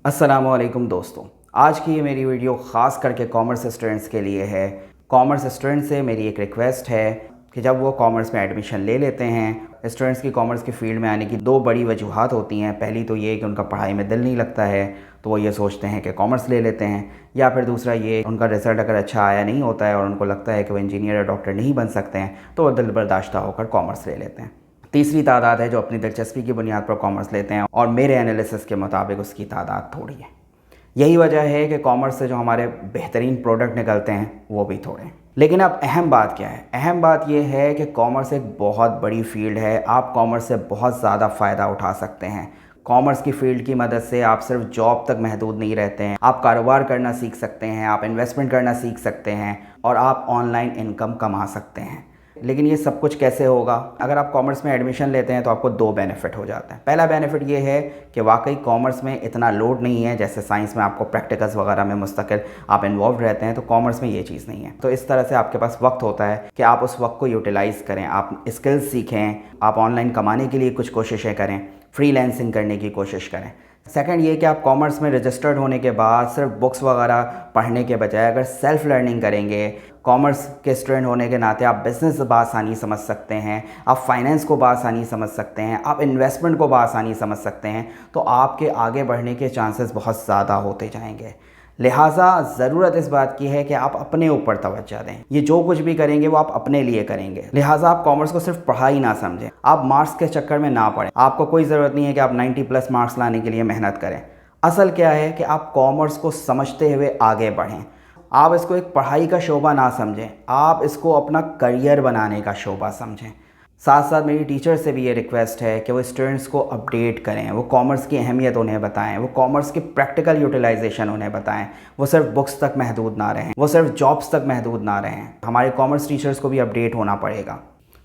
अस्सलामुअलैकुम दोस्तों, आज की ये मेरी वीडियो ख़ास करके कॉमर्स स्टूडेंट्स के लिए है। कॉमर्स स्टूडेंट से मेरी एक रिक्वेस्ट है कि जब वो कॉमर्स में एडमिशन ले लेते हैं, स्टूडेंट्स की कॉमर्स की फ़ील्ड में आने की दो बड़ी वजूहात होती हैं। पहली तो ये कि उनका पढ़ाई में दिल नहीं लगता है, तो वो ये सोचते हैं कि कॉमर्स ले लेते हैं, या फिर दूसरा ये उनका रिज़ल्ट अगर अच्छा आया नहीं होता है और उनको लगता है कि वो इंजीनियर या डॉक्टर नहीं बन सकते हैं, तो वो दिल बर्दाश्त होकर कॉमर्स ले लेते हैं। तीसरी तादाद है जो अपनी दिलचस्पी की बुनियाद पर कॉमर्स लेते हैं, और मेरे एनालिसिस के मुताबिक उसकी तादाद थोड़ी है। यही वजह है कि कॉमर्स से जो हमारे बेहतरीन प्रोडक्ट निकलते हैं वो भी थोड़े हैं। लेकिन अब अहम बात क्या है? अहम बात यह है कि कॉमर्स एक बहुत बड़ी फील्ड है। आप कॉमर्स से बहुत ज़्यादा फ़ायदा उठा सकते हैं। कॉमर्स की फ़ील्ड की मदद से आप सिर्फ जॉब तक महदूद नहीं रहते हैं, आप कारोबार करना सीख सकते हैं, आप इन्वेस्टमेंट करना सीख सकते हैं, और आप ऑनलाइन इनकम कमा सकते हैं। लेकिन ये सब कुछ कैसे होगा? अगर आप कॉमर्स में एडमिशन लेते हैं तो आपको दो बेनिफिट हो जाते हैं। पहला बेनिफिट ये है कि वाकई कॉमर्स में इतना लोड नहीं है, जैसे साइंस में आपको प्रैक्टिकल्स वगैरह में मुस्तकिल आप इन्वॉल्व रहते हैं, तो कॉमर्स में ये चीज़ नहीं है। तो इस तरह से आपके पास वक्त होता है कि आप उस वक्त को यूटिलाइज़ करें, आप स्किल्स सीखें, आप ऑनलाइन कमाने के लिए कुछ कोशिशें करें, फ्रीलांसिंग करने की कोशिश करें। सेकंड ये कि आप कॉमर्स में रजिस्टर्ड होने के बाद सिर्फ बुक्स वगैरह पढ़ने के बजाय अगर सेल्फ़ लर्निंग करेंगे, कॉमर्स के स्टूडेंट होने के नाते आप बिज़नेस बआसानी समझ सकते हैं, आप फाइनेंस को बआसानी समझ सकते हैं, आप इन्वेस्टमेंट को बआसानी समझ सकते हैं, तो आपके आगे बढ़ने के चांसेस बहुत ज़्यादा होते जाएंगे। लिहाजा ज़रूरत इस बात की है कि आप अपने ऊपर तवज्जो दें। ये जो कुछ भी करेंगे वो आप अपने लिए करेंगे। लिहाजा आप कॉमर्स को सिर्फ पढ़ाई ना समझें, आप मार्क्स के चक्कर में ना पड़ें। आपको कोई ज़रूरत नहीं है कि आप 90+ मार्क्स लाने के लिए मेहनत करें। असल क्या है कि आप कॉमर्स को समझते हुए आगे बढ़ें। आप इसको एक पढ़ाई का शोबा ना समझें, आप इसको अपना करियर बनाने का शोबा समझें। साथ साथ मेरी टीचर से भी ये रिक्वेस्ट है कि वो स्टूडेंट्स को अपडेट करें, वो कॉमर्स की अहमियत उन्हें बताएं, वो कॉमर्स की प्रैक्टिकल यूटिलाइजेशन उन्हें बताएं। वो सिर्फ बुक्स तक महदूद ना रहें, वो सिर्फ जॉब्स तक महदूद ना रहें। हमारे कॉमर्स टीचर्स को भी अपडेट होना पड़ेगा।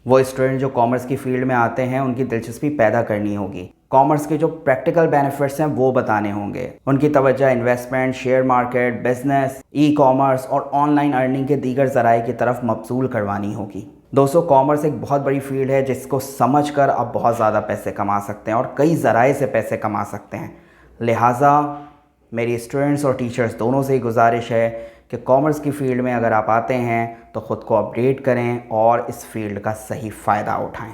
वो स्टूडेंट जो कॉमर्स की फील्ड में आते हैं उनकी दिलचस्पी पैदा करनी होगी, कॉमर्स के जो प्रैक्टिकल बेनिफिट्स हैं वो बताने होंगे, उनकी तवज्जो investment, share market, business, e commerce और ऑनलाइन अर्निंग के दीगर ज़राए की तरफ मबसूल करवानी होगी। दोस्तों, कॉमर्स एक बहुत बड़ी फील्ड है जिसको समझकर आप बहुत ज़्यादा पैसे कमा सकते हैं और कई ज़राए से पैसे कमा सकते हैं। लिहाजा मेरी स्टूडेंट्स और टीचर्स दोनों से ही गुजारिश है कि कॉमर्स की फ़ील्ड में अगर आप आते हैं तो ख़ुद को अपडेट करें और इस फील्ड का सही फ़ायदा उठाएं।